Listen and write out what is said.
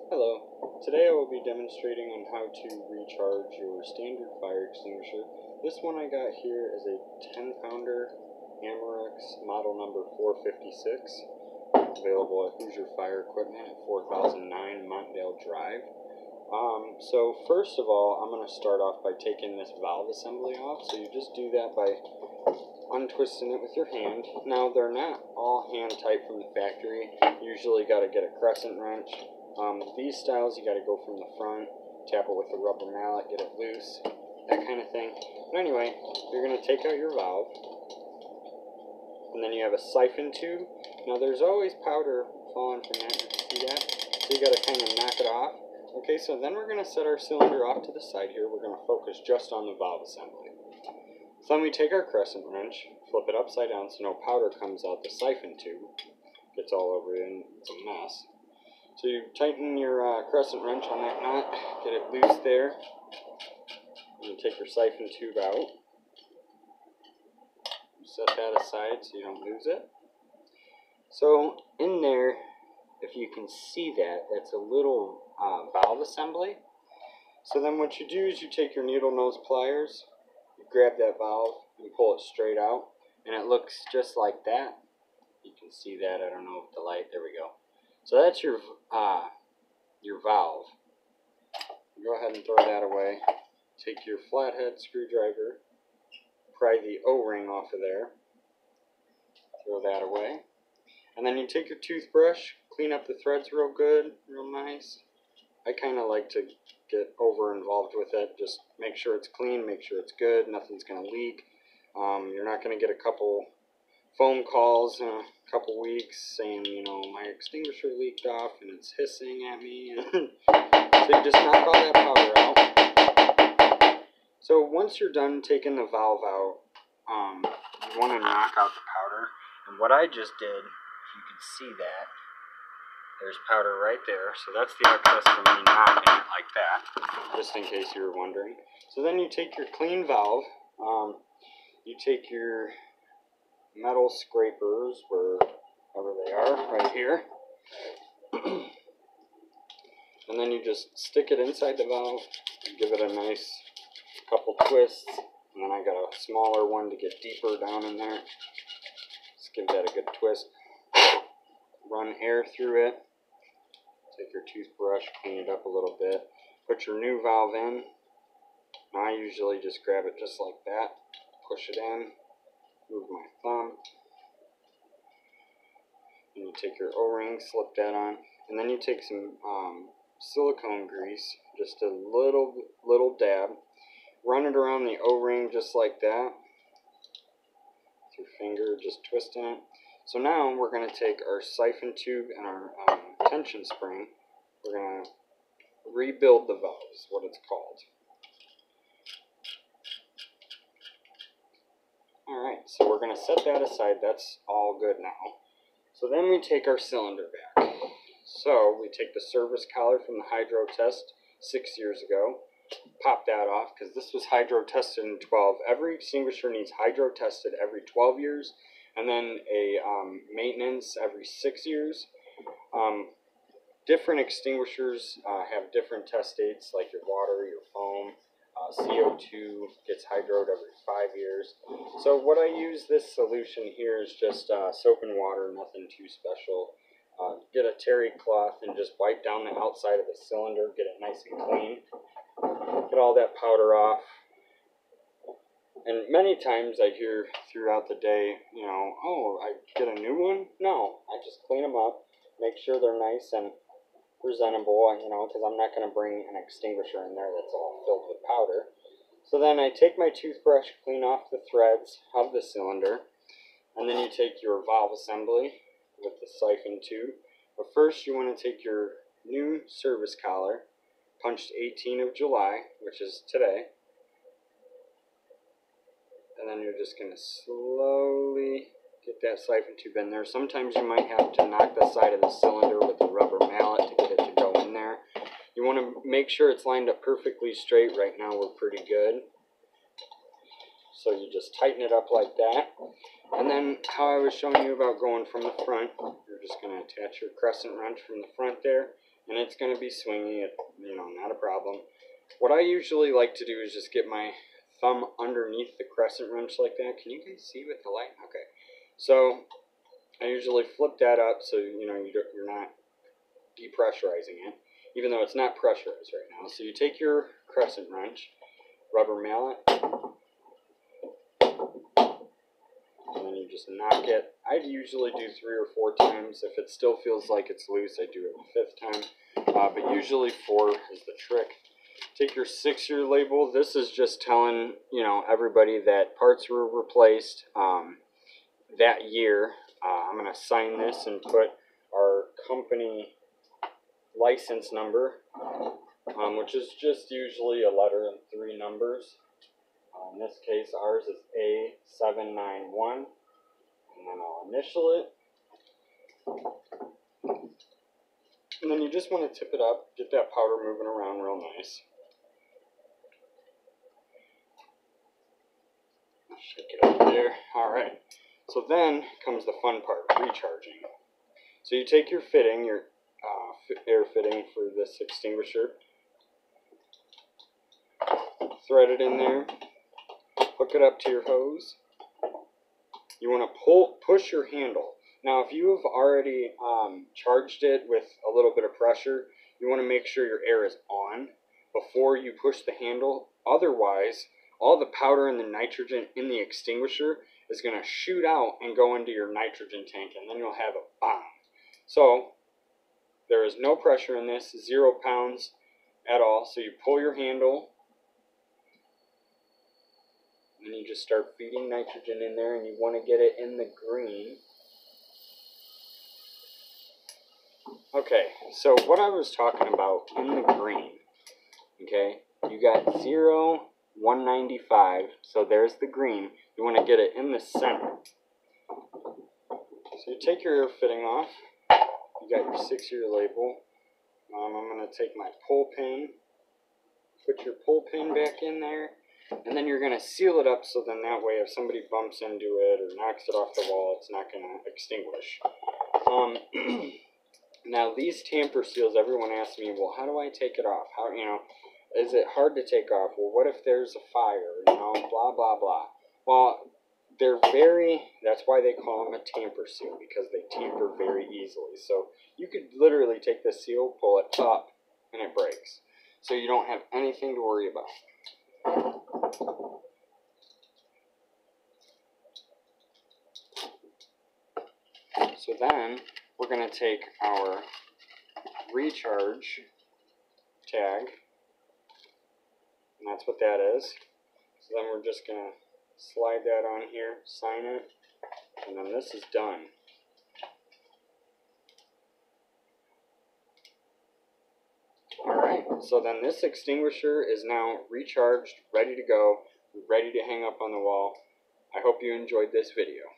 Hello. Today I will be demonstrating on how to recharge your standard fire extinguisher. This one I got here is a 10-pounder Amerex model number 456, available at Hoosier Fire Equipment at 4009 Montdale Drive. So first of all, I'm going to start off by taking this valve assembly off. So you just do that by untwisting it with your hand. Now they're not all hand tight from the factory. You usually got to get a crescent wrench. These styles you got to go from the front, tap it with a rubber mallet, get it loose, that kind of thing. But anyway, you're going to take out your valve, and then you have a siphon tube. Now there's always powder falling from that, you can see that, so you got to kind of knock it off. Okay, so then we're going to set our cylinder off to the side here. We're going to focus just on the valve assembly. So then we take our crescent wrench, flip it upside down so no powder comes out the siphon tube, gets all over it and it's a mess. So you tighten your crescent wrench on that nut, get it loose there, and you take your siphon tube out. Set that aside so you don't lose it. So in there, if you can see that, that's a little valve assembly. So then what you do is you take your needle nose pliers, you grab that valve and pull it straight out, and it looks just like that. You can see that, I don't know if the light, there we go. So that's your valve. Go ahead and throw that away. Take your flathead screwdriver, pry the O-ring off of there, throw that away. And then you take your toothbrush, clean up the threads real good, real nice. I kind of like to get over involved with it. Just make sure it's clean, make sure it's good, nothing's going to leak. You're not going to get a couple phone calls in a couple weeks saying, you know, my extinguisher leaked off and it's hissing at me. So you just knock all that powder out. So once you're done taking the valve out, you want to knock out the powder. And what I just did, if you can see that, there's powder right there, so that's the excess from me knocking it like that, just in case you were wondering. So then you take your clean valve, you take your metal scrapers, wherever they are, right here, and then you just stick it inside the valve, give it a nice couple twists, and then I got a smaller one to get deeper down in there. Just give that a good twist. Run air through it. Take your toothbrush, clean it up a little bit. Put your new valve in. Now I usually just grab it just like that. Push it in. Move my thumb. And you take your O-ring, slip that on. And then you take some silicone grease, just a little dab. Run it around the O-ring just like that. With your finger, just twisting it. So now we're going to take our siphon tube and our tension spring. We're going to rebuild the valve, is what it's called. Alright, so we're going to set that aside. That's all good now. So then we take our cylinder back. So we take the service collar from the hydro test 6 years ago. Pop that off because this was hydro tested in 12. Every extinguisher needs hydro tested every 12 years. And then a maintenance every 6 years. Different extinguishers have different test dates, like your water, your foam. CO2 gets hydroed every 5 years. So what I use this solution here is just soap and water, nothing too special. Get a terry cloth and just wipe down the outside of the cylinder, get it nice and clean. Get all that powder off. And many times I hear throughout the day, you know, oh, I get a new one? No, I just clean them up, make sure they're nice and presentable, you know, because I'm not going to bring an extinguisher in there that's all filled with powder. So then I take my toothbrush, clean off the threads of the cylinder, and then you take your valve assembly with the siphon tube. But first you want to take your new service collar, punched 18 of July, which is today. And then you're just going to slowly get that siphon tube in there. Sometimes you might have to knock the side of the cylinder with a rubber mallet to get it to go in there. You want to make sure it's lined up perfectly straight. Right now we're pretty good. So you just tighten it up like that. And then how I was showing you about going from the front, you're just going to attach your crescent wrench from the front there. and it's going to be swingy, not a problem. What I usually like to do is just get my thumb underneath the crescent wrench like that. Can you guys see with the light? Okay. So I usually flip that up so you're not depressurizing it, even though it's not pressurized right now. So you take your crescent wrench, rubber mallet, and then you just knock it. I usually do 3 or 4 times. If it still feels like it's loose, I do it the 5th time. But usually 4 is the trick. Take your 6-year label. This is just telling everybody that parts were replaced that year. I'm going to sign this and put our company license number, which is just usually a letter and 3 numbers. In this case, ours is A791, and then I'll initial it. And then you just want to tip it up, get that powder moving around real nice. Shake it up there. Alright, so then comes the fun part, recharging. So you take your fitting, your air fitting for this extinguisher, thread it in there, hook it up to your hose. You want to push your handle. Now if you have already charged it with a little bit of pressure, you want to make sure your air is on before you push the handle. Otherwise, all the powder and the nitrogen in the extinguisher is going to shoot out and go into your nitrogen tank, and then you'll have a bomb. So there is no pressure in this, 0 pounds at all. So you pull your handle, and you just start feeding nitrogen in there, and you want to get it in the green. Okay, so what I was talking about in the green, okay, you got 0, 195, so there's the green. You want to get it in the center. So you take your air fitting off. You got your 6-year label. I'm going to take my pull pin, put your pull pin back in there, and then you're going to seal it up so then that way if somebody bumps into it or knocks it off the wall, it's not going to extinguish. Now these tamper seals, everyone asks me, well, how do I take it off? How, is it hard to take off? Well, what if there's a fire, blah, blah, blah. Well, that's why they call them a tamper seal, because they tamper very easily. So you could literally take the seal, pull it up, and it breaks. So you don't have anything to worry about. So then we're going to take our recharge tag, and that's what that is. So then we're just going to slide that on here, sign it, and then this is done. Alright, so then this extinguisher is now recharged, ready to go, ready to hang up on the wall. I hope you enjoyed this video.